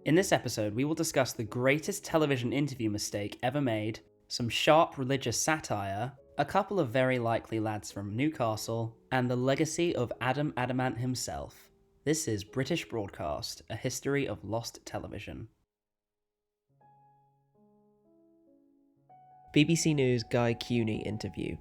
In this episode, we will discuss the greatest television interview mistake ever made, some sharp religious satire, a couple of very likely lads from Newcastle, and the legacy of Adam Adamant himself. This is British Broadcast, a history of lost television. BBC News Guy Kewney interview.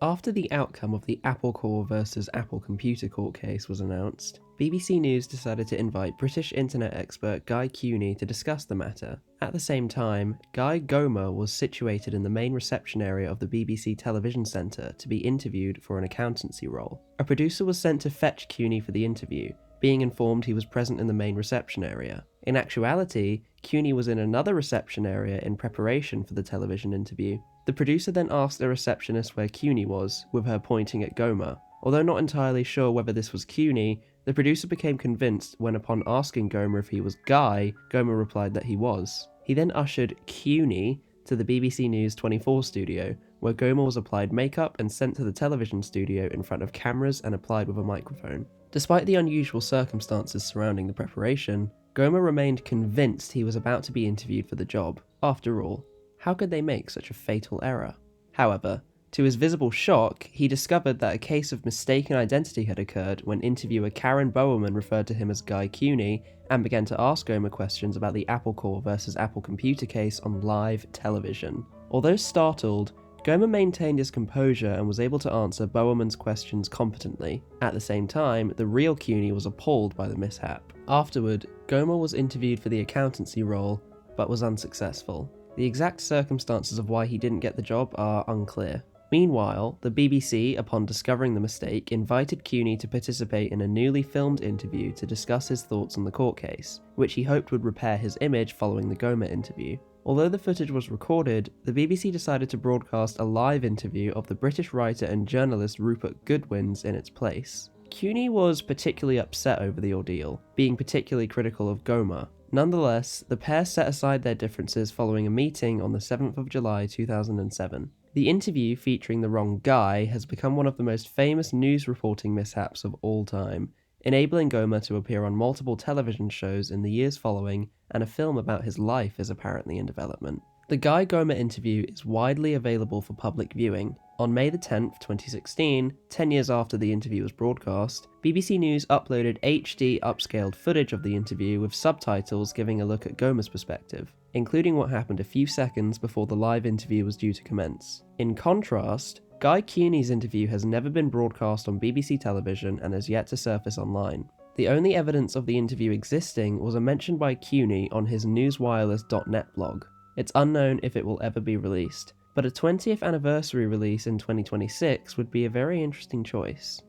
After the outcome of the Apple Corps versus Apple Computer court case was announced, BBC News decided to invite British internet expert Guy Kewney to discuss the matter. At the same time, Guy Gomer was situated in the main reception area of the BBC television centre to be interviewed for an accountancy role. A producer was sent to fetch Kewney for the interview, being informed he was present in the main reception area. In actuality, Kewney was in another reception area in preparation for the television interview. The producer then asked a receptionist where Kewney was, with her pointing at Gomer. Although not entirely sure whether this was Kewney, the producer became convinced when, upon asking Gomer if he was Guy, Gomer replied that he was. He then ushered Kewney to the BBC News 24 studio, where Gomer was applied makeup and sent to the television studio in front of cameras and applied with a microphone. Despite the unusual circumstances surrounding the preparation, Gomer remained convinced he was about to be interviewed for the job. After all, how could they make such a fatal error? However, to his visible shock, he discovered that a case of mistaken identity had occurred when interviewer Karen Bowerman referred to him as Guy Kewney and began to ask Gomer questions about the Apple Corps versus Apple Computer case on live television. Although startled, Gomer maintained his composure and was able to answer Bowerman's questions competently. At the same time, the real Kewney was appalled by the mishap. Afterward, Gomer was interviewed for the accountancy role, but was unsuccessful. The exact circumstances of why he didn't get the job are unclear. Meanwhile, the BBC, upon discovering the mistake, invited Kewney to participate in a newly filmed interview to discuss his thoughts on the court case, which he hoped would repair his image following the Gomer interview. Although the footage was recorded, the BBC decided to broadcast a live interview of the British writer and journalist Rupert Goodwin's in its place. Kewney was particularly upset over the ordeal, being particularly critical of Gomer. Nonetheless, the pair set aside their differences following a meeting on the 7th of July 2007. The interview, featuring the wrong Guy, has become one of the most famous news reporting mishaps of all time, enabling Gomer to appear on multiple television shows in the years following, and a film about his life is apparently in development. The Guy Gomer interview is widely available for public viewing. On May 10, 2016, 10 years after the interview was broadcast, BBC News uploaded HD upscaled footage of the interview with subtitles giving a look at Gomer's perspective, including what happened a few seconds before the live interview was due to commence. In contrast, Guy Kewney's interview has never been broadcast on BBC television and has yet to surface online. The only evidence of the interview existing was a mention by Kewney on his newswireless.net blog. It's unknown if it will ever be released, but a 20th anniversary release in 2026 would be a very interesting choice.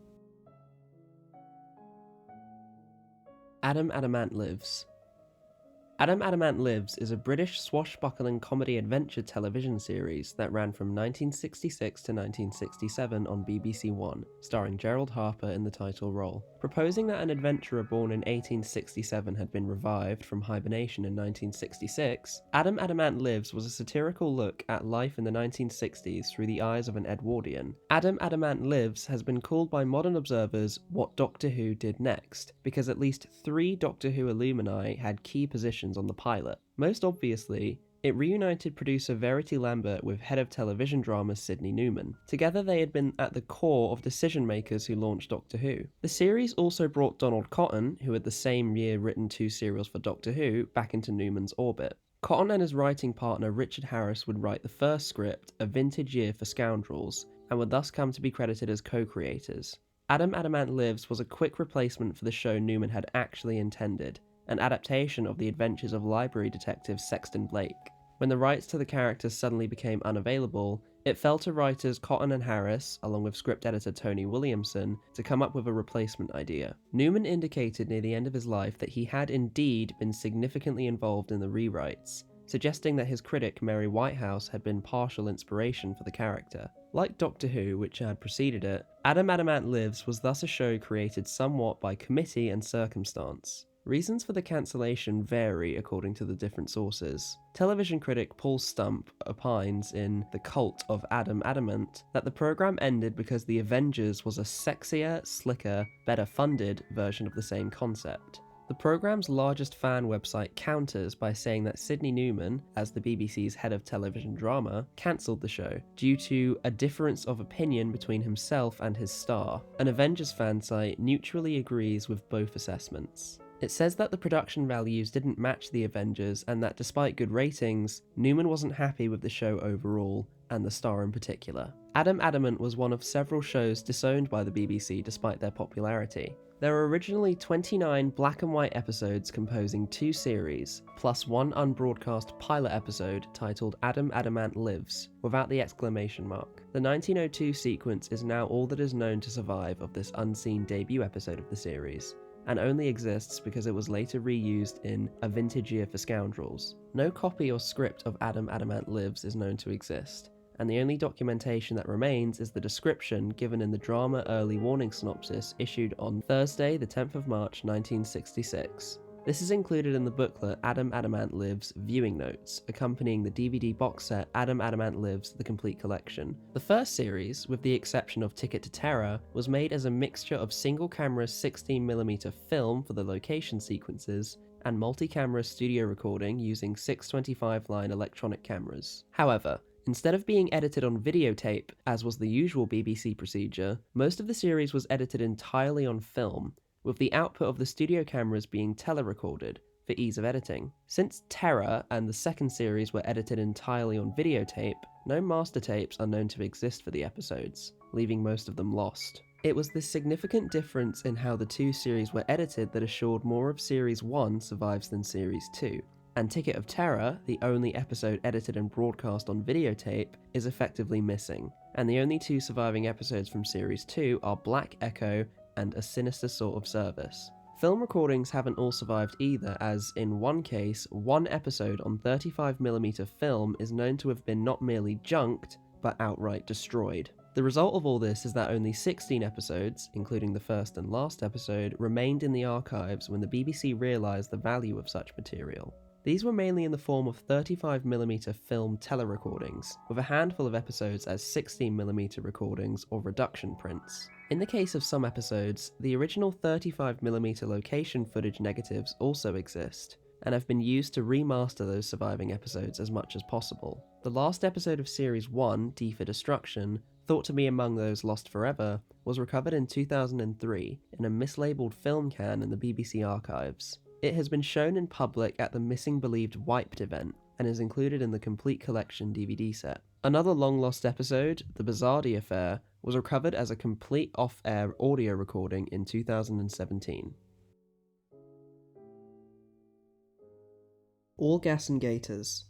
Adam Adamant Lives. Adam Adamant Lives is a British swashbuckling comedy adventure television series that ran from 1966 to 1967 on BBC One, starring Gerald Harper in the title role. Proposing that an adventurer born in 1867 had been revived from hibernation in 1966, Adam Adamant Lives was a satirical look at life in the 1960s through the eyes of an Edwardian. Adam Adamant Lives has been called by modern observers what Doctor Who did next, because at least 3 Doctor Who alumni had key positions on the pilot. Most obviously, it reunited producer Verity Lambert with head of television dramas Sidney Newman. Together they had been at the core of decision makers who launched Doctor Who. The series also brought Donald Cotton, who had the same year written 2 serials for Doctor Who, back into Newman's orbit. Cotton and his writing partner Richard Harris would write the first script, A Vintage Year for Scoundrels, and would thus come to be credited as co-creators. Adam Adamant Lives was a quick replacement for the show Newman had actually intended, an adaptation of the adventures of library detective Sexton Blake. When the rights to the characters suddenly became unavailable, it fell to writers Cotton and Harris, along with script editor Tony Williamson, to come up with a replacement idea. Newman indicated near the end of his life that he had indeed been significantly involved in the rewrites, suggesting that his critic Mary Whitehouse had been partial inspiration for the character. Like Doctor Who, which had preceded it, Adam Adamant Lives was thus a show created somewhat by committee and circumstance. Reasons for the cancellation vary according to the different sources. Television critic Paul Stump opines in The Cult of Adam Adamant that the programme ended because The Avengers was a sexier, slicker, better funded version of the same concept. The programme's largest fan website counters by saying that Sidney Newman, as the BBC's head of television drama, cancelled the show due to a difference of opinion between himself and his star. An Avengers fan site neutrally agrees with both assessments. It says that the production values didn't match the Avengers and that despite good ratings, Newman wasn't happy with the show overall, and the star in particular. Adam Adamant was one of several shows disowned by the BBC despite their popularity. There were originally 29 black and white episodes composing 2 series, plus one unbroadcast pilot episode titled Adam Adamant Lives, without the exclamation mark. The 1902 sequence is now all that is known to survive of this unseen debut episode of the series, and only exists because it was later reused in A Vintage Year for Scoundrels. No copy or script of Adam Adamant Lives is known to exist, and the only documentation that remains is the description given in the drama early warning synopsis issued on Thursday, the 10th of March 1966. This is included in the booklet Adam Adamant Lives Viewing Notes, accompanying the DVD box set Adam Adamant Lives The Complete Collection. The first series, with the exception of Ticket to Terror, was made as a mixture of single-camera 16mm film for the location sequences and multi-camera studio recording using 625-line electronic cameras. However, instead of being edited on videotape, as was the usual BBC procedure, most of the series was edited entirely on film, with the output of the studio cameras being telerecorded for ease of editing. Since Terror and the second series were edited entirely on videotape, no master tapes are known to exist for the episodes, leaving most of them lost. It was this significant difference in how the 2 series were edited that assured more of Series 1 survives than Series 2. And Ticket of Terror, the only episode edited and broadcast on videotape, is effectively missing, and the only 2 surviving episodes from Series 2 are Black Echo and A Sinister Sort of Service. Film recordings haven't all survived either, as in one case, one episode on 35mm film is known to have been not merely junked, but outright destroyed. The result of all this is that only 16 episodes, including the first and last episode, remained in the archives when the BBC realised the value of such material. These were mainly in the form of 35mm film telerecordings, with a handful of episodes as 16mm recordings or reduction prints. In the case of some episodes, the original 35mm location footage negatives also exist, and have been used to remaster those surviving episodes as much as possible. The last episode of Series 1, D for Destruction, thought to be among those lost forever, was recovered in 2003 in a mislabeled film can in the BBC archives. It has been shown in public at the Missing Believed Wiped event, and is included in the Complete Collection DVD set. Another long-lost episode, The Bizardi Affair, was recovered as a complete off-air audio recording in 2017. All Gas and Gaiters.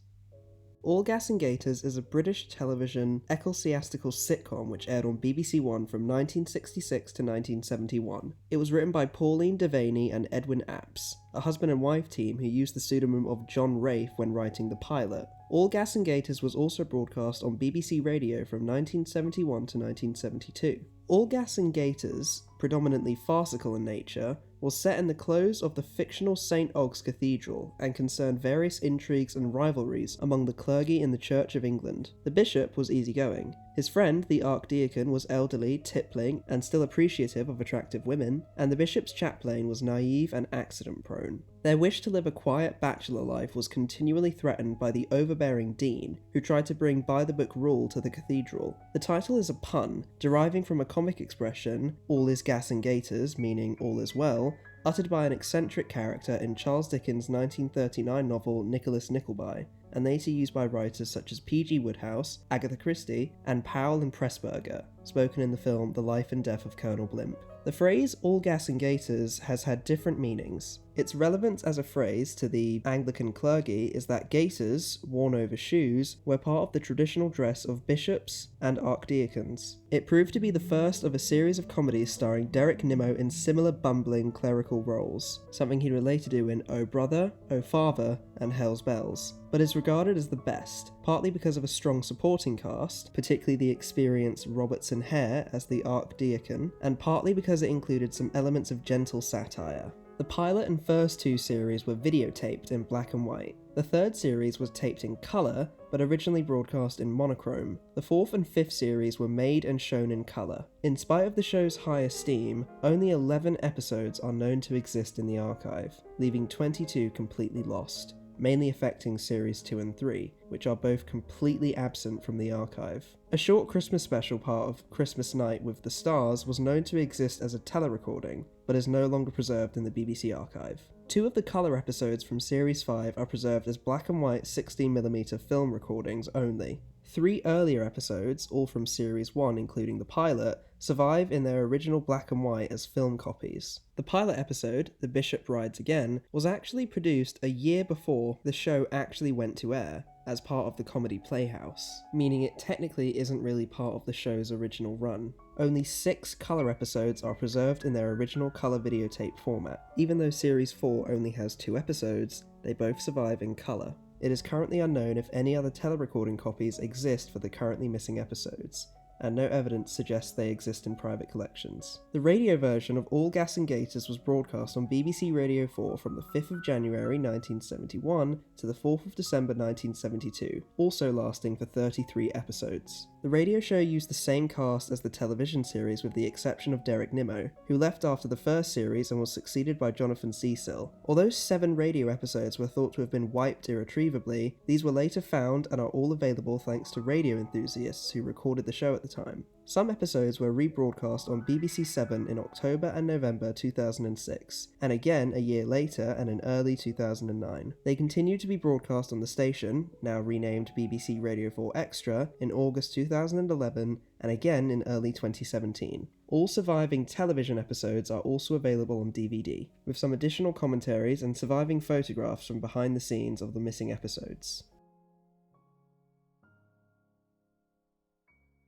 All Gas and Gaiters is a British television ecclesiastical sitcom which aired on BBC One from 1966 to 1971. It was written by Pauline Devaney and Edwin Apps, a husband and wife team who used the pseudonym of John Rafe when writing the pilot. All Gas and Gaiters was also broadcast on BBC Radio from 1971 to 1972. All Gas and Gaiters, predominantly farcical in nature, was set in the close of the fictional St. Ogg's Cathedral and concerned various intrigues and rivalries among the clergy in the Church of England. The bishop was easygoing. His friend, the archdeacon, was elderly, tippling, and still appreciative of attractive women, and the bishop's chaplain was naive and accident-prone. Their wish to live a quiet bachelor life was continually threatened by the overbearing dean, who tried to bring by-the-book rule to the cathedral. The title is a pun, deriving from a comic expression, all is gas and gaiters, meaning all is well, uttered by an eccentric character in Charles Dickens' 1939 novel Nicholas Nickleby, and later used by writers such as P.G. Wodehouse, Agatha Christie, and Powell and Pressburger, spoken in the film The Life and Death of Colonel Blimp. The phrase all gas and gaiters has had different meanings. Its relevance as a phrase to the Anglican clergy is that gaiters, worn over shoes, were part of the traditional dress of bishops and archdeacons. It proved to be the first of a series of comedies starring Derek Nimmo in similar bumbling clerical roles, something he would later do in Oh Brother, Oh Father, and Hell's Bells, but is regarded as the best, partly because of a strong supporting cast, particularly the experienced Robertson Hare as the archdeacon, and partly because it included some elements of gentle satire. The pilot and first 2 series were videotaped in black and white. The third series was taped in colour, but originally broadcast in monochrome. The fourth and fifth series were made and shown in colour. In spite of the show's high esteem, only 11 episodes are known to exist in the archive, leaving 22 completely lost, mainly affecting series 2 and 3, which are both completely absent from the archive. A short Christmas special part of Christmas Night with the Stars was known to exist as a telerecording, but is no longer preserved in the BBC archive. 2 of the colour episodes from Series 5 are preserved as black and white 16mm film recordings only. 3 earlier episodes, all from Series 1 including the pilot, survive in their original black and white as film copies. The pilot episode, The Bishop Rides Again, was actually produced a year before the show actually went to air, as part of the comedy Playhouse, meaning it technically isn't really part of the show's original run. Only 6 colour episodes are preserved in their original colour videotape format. Even though Series 4 only has 2 episodes, they both survive in colour. It is currently unknown if any other telerecording copies exist for the currently missing episodes, and no evidence suggests they exist in private collections. The radio version of all Gas and Gaiters was broadcast on BBC Radio 4 from the 5th of January 1971 to the 4th of December 1972, also lasting for 33 episodes. The radio show used the same cast as the television series with the exception of Derek Nimmo, who left after the first series and was succeeded by Jonathan Cecil. Although 7 radio episodes were thought to have been wiped irretrievably, these were later found and are all available thanks to radio enthusiasts who recorded the show at the time. Some episodes were rebroadcast on BBC 7 in October and November 2006, and again a year later and in early 2009. They continued to be broadcast on the station, now renamed BBC Radio 4 Extra, in August 2011 and again in early 2017. All surviving television episodes are also available on DVD, with some additional commentaries and surviving photographs from behind the scenes of the missing episodes.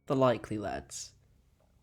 The Likely Lads.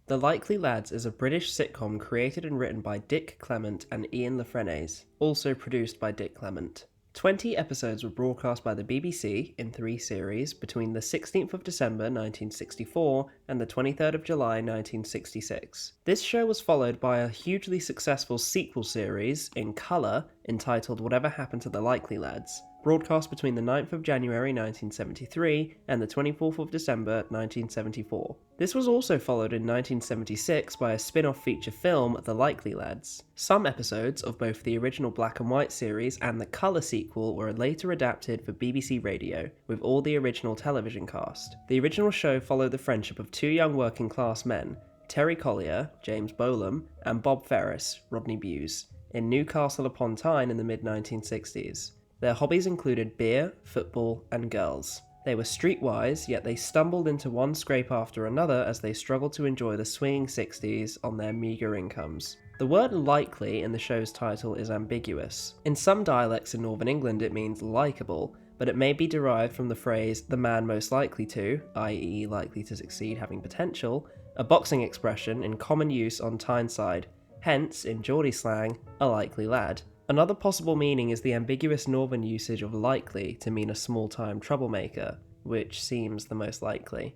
The Likely Lads is a British sitcom created and written by Dick Clement and Ian La Frenais, also produced by Dick Clement. 20 episodes were broadcast by the BBC in 3 series between the 16th of December 1964 and the 23rd of July 1966. This show was followed by a hugely successful sequel series in colour entitled Whatever Happened to the Likely Lads, broadcast between the 9th of January 1973 and the 24th of December 1974. This was also followed in 1976 by a spin-off feature film, The Likely Lads. Some episodes of both the original black and white series and the colour sequel were later adapted for BBC Radio, with all the original television cast. The original show followed the friendship of 2 young working class men, Terry Collier, James Bolam, and Bob Ferris, Rodney Bewes, in Newcastle upon Tyne in the mid-1960s. Their hobbies included beer, football, and girls. They were streetwise, yet they stumbled into one scrape after another as they struggled to enjoy the swinging 60s on their meagre incomes. The word likely in the show's title is ambiguous. In some dialects in Northern England it means likeable, but it may be derived from the phrase the man most likely to, i.e. likely to succeed having potential, a boxing expression in common use on Tyneside, hence, in Geordie slang, a likely lad. Another possible meaning is the ambiguous northern usage of likely to mean a small-time troublemaker, which seems the most likely.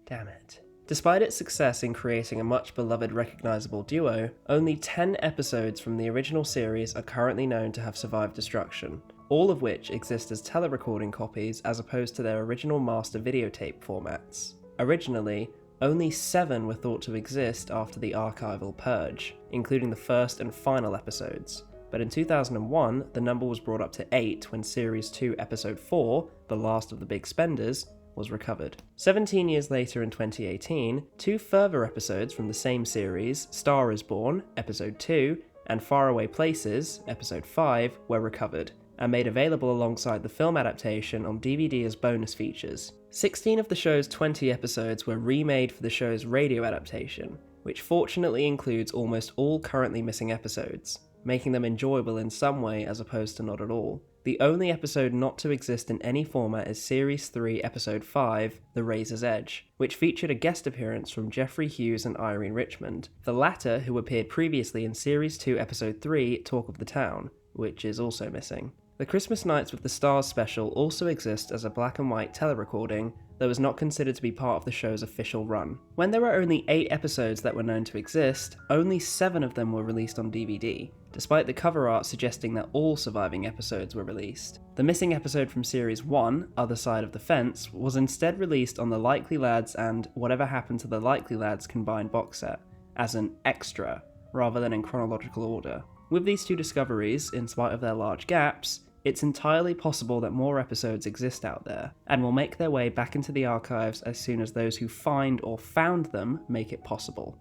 Damn it. Despite its success in creating a much-beloved recognisable duo, only 10 episodes from the original series are currently known to have survived destruction, all of which exist as telerecording copies as opposed to their original master videotape formats. Originally, only 7 were thought to exist after the archival purge, including the first and final episodes. But in 2001, the number was brought up to 8 when Series 2 Episode 4, The Last of the Big Spenders, was recovered. 17 years later in 2018, 2 further episodes from the same series, Star is Born, Episode 2, and Faraway Places, Episode 5, were recovered, and made available alongside the film adaptation on DVD as bonus features. 16 of the show's 20 episodes were remade for the show's radio adaptation, which fortunately includes almost all currently missing episodes, making them enjoyable in some way as opposed to not at all. The only episode not to exist in any format is Series 3 Episode 5, The Razor's Edge, which featured a guest appearance from Jeffrey Hughes and Irene Richmond, the latter who appeared previously in Series 2 Episode 3, Talk of the Town, which is also missing. The Christmas Nights with the Stars special also exists as a black and white telerecording, though is not considered to be part of the show's official run. When there are only 8 episodes that were known to exist, only 7 of them were released on DVD. despite the cover art suggesting that all surviving episodes were released. The missing episode from Series 1, Other Side of the Fence, was instead released on the Likely Lads and Whatever Happened to the Likely Lads combined box set, as an extra, rather than in chronological order. With these two discoveries, in spite of their large gaps, it's entirely possible that more episodes exist out there, and will make their way back into the archives as soon as those who find or found them make it possible.